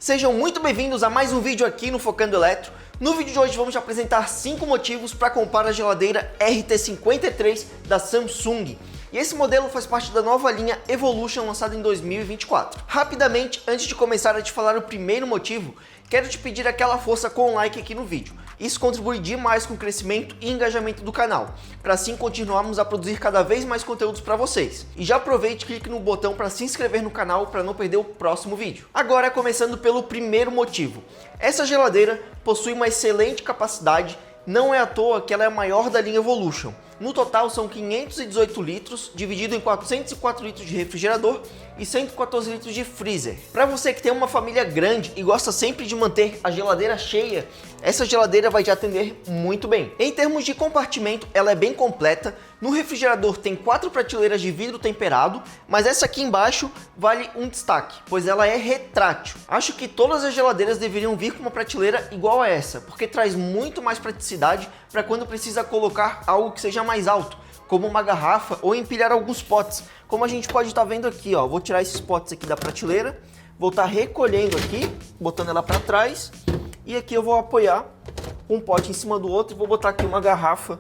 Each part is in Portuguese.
Sejam muito bem-vindos a mais um vídeo aqui no Focando Eletro. No vídeo de hoje vamos te apresentar 5 motivos para comprar a geladeira RT53 da Samsung. E esse modelo faz parte da nova linha Evolution lançada em 2024. Rapidamente, antes de começar a te falar o primeiro motivo, quero te pedir aquela força com o like aqui no vídeo. Isso contribui demais com o crescimento e engajamento do canal, para assim continuarmos a produzir cada vez mais conteúdos para vocês. E já aproveite e clique no botão para se inscrever no canal para não perder o próximo vídeo. Agora, começando pelo primeiro motivo. Essa geladeira possui uma excelente capacidade, não é à toa que ela é a maior da linha Evolution. No total são 518 litros, dividido em 404 litros de refrigerador e 114 litros de freezer. Para você que tem uma família grande e gosta sempre de manter a geladeira cheia, essa geladeira vai te atender muito bem. Em termos de compartimento, ela é bem completa. No refrigerador tem 4 prateleiras de vidro temperado, mas essa aqui embaixo vale um destaque, pois ela é retrátil. Acho que todas as geladeiras deveriam vir com uma prateleira igual a essa, porque traz muito mais praticidade para quando precisa colocar algo que seja mais alto, como uma garrafa ou empilhar alguns potes, como a gente pode estar vendo aqui, ó. Vou tirar esses potes aqui da prateleira, vou estar recolhendo aqui, botando ela para trás, e aqui eu vou apoiar um pote em cima do outro e vou botar aqui uma garrafa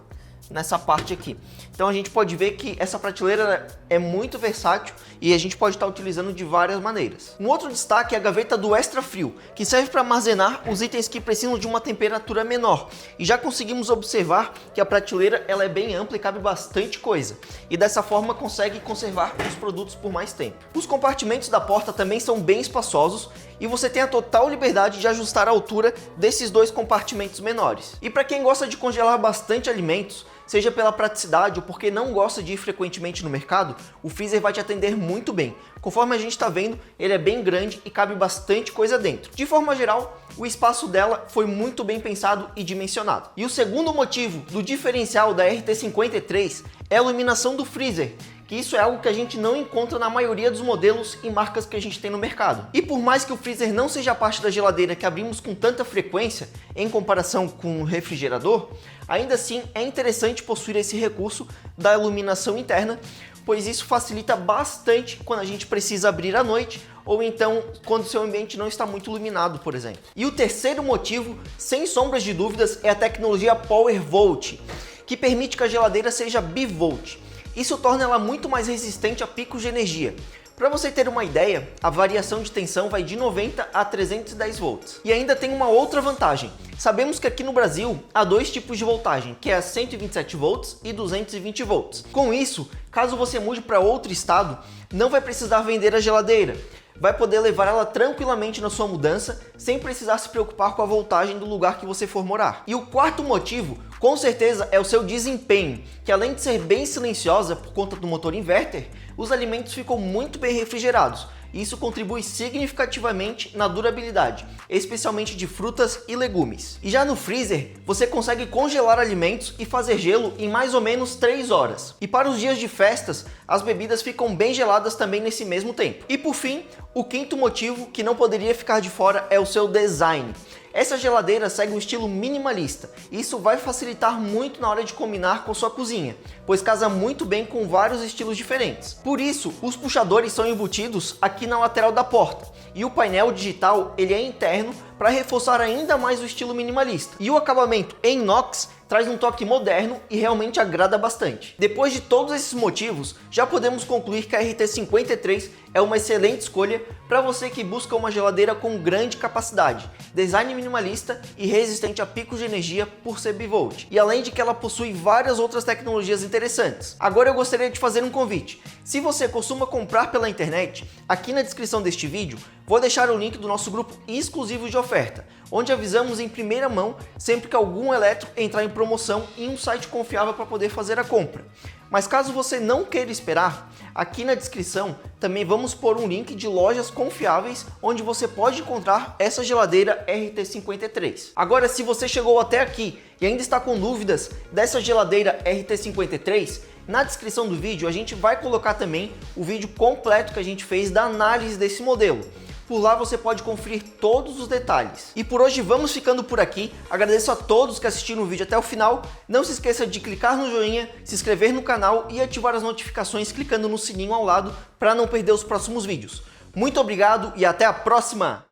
nessa parte aqui. Então a gente pode ver que essa prateleira é muito versátil e a gente pode estar utilizando de várias maneiras. Um outro destaque é a gaveta do Extra Frio, que serve para armazenar os itens que precisam de uma temperatura menor. E já conseguimos observar que a prateleira ela é bem ampla e cabe bastante coisa. E dessa forma consegue conservar os produtos por mais tempo. Os compartimentos da porta também são bem espaçosos e você tem a total liberdade de ajustar a altura desses dois compartimentos menores. E para quem gosta de congelar bastante alimentos, seja pela praticidade ou porque não gosta de ir frequentemente no mercado, o freezer vai te atender muito bem. Conforme a gente está vendo, ele é bem grande e cabe bastante coisa dentro. De forma geral, o espaço dela foi muito bem pensado e dimensionado. E o segundo motivo do diferencial da RT53 é a iluminação do freezer, que isso é algo que a gente não encontra na maioria dos modelos e marcas que a gente tem no mercado. E por mais que o freezer não seja a parte da geladeira que abrimos com tanta frequência em comparação com o refrigerador, ainda assim é interessante possuir esse recurso da iluminação interna, pois isso facilita bastante quando a gente precisa abrir à noite ou então quando seu ambiente não está muito iluminado, por exemplo. E o terceiro motivo, sem sombras de dúvidas, é a tecnologia PowerVolt, que permite que a geladeira seja bivolt. Isso torna ela muito mais resistente a picos de energia. Para você ter uma ideia, a variação de tensão vai de 90 a 310 volts. E ainda tem uma outra vantagem. Sabemos que aqui no Brasil há 2 tipos de voltagem, que é a 127 volts e 220 volts. Com isso, caso você mude para outro estado, não vai precisar vender a geladeira. Vai poder levar ela tranquilamente na sua mudança, sem precisar se preocupar com a voltagem do lugar que você for morar. E o quarto motivo, com certeza, é o seu desempenho, que além de ser bem silenciosa por conta do motor inverter, os alimentos ficam muito bem refrigerados. E isso contribui significativamente na durabilidade, especialmente de frutas e legumes. E já no freezer, você consegue congelar alimentos e fazer gelo em mais ou menos 3 horas. E para os dias de festas, as bebidas ficam bem geladas também nesse mesmo tempo. E por fim, o quinto motivo que não poderia ficar de fora é o seu design. Essa geladeira segue um estilo minimalista. Isso vai facilitar muito na hora de combinar com sua cozinha, pois casa muito bem com vários estilos diferentes. Por isso, os puxadores são embutidos aqui na lateral da porta e o painel digital ele é interno para reforçar ainda mais o estilo minimalista. E o acabamento em inox traz um toque moderno e realmente agrada bastante. Depois de todos esses motivos, já podemos concluir que a RT53 é uma excelente escolha para você que busca uma geladeira com grande capacidade, design minimalista e resistente a picos de energia por ser bivolt. E além de que ela possui várias outras tecnologias interessantes. Agora eu gostaria de fazer um convite. Se você costuma comprar pela internet, aqui na descrição deste vídeo, vou deixar o link do nosso grupo exclusivo de oferta, onde avisamos em primeira mão sempre que algum eletro entrar em promoção em um site confiável para poder fazer a compra. Mas caso você não queira esperar, aqui na descrição também vamos pôr um link de lojas confiáveis onde você pode encontrar essa geladeira RT53. Agora, se você chegou até aqui e ainda está com dúvidas dessa geladeira RT53, na descrição do vídeo a gente vai colocar também o vídeo completo que a gente fez da análise desse modelo. Por lá você pode conferir todos os detalhes. E por hoje vamos ficando por aqui. Agradeço a todos que assistiram o vídeo até o final. Não se esqueça de clicar no joinha, se inscrever no canal e ativar as notificações clicando no sininho ao lado para não perder os próximos vídeos. Muito obrigado e até a próxima!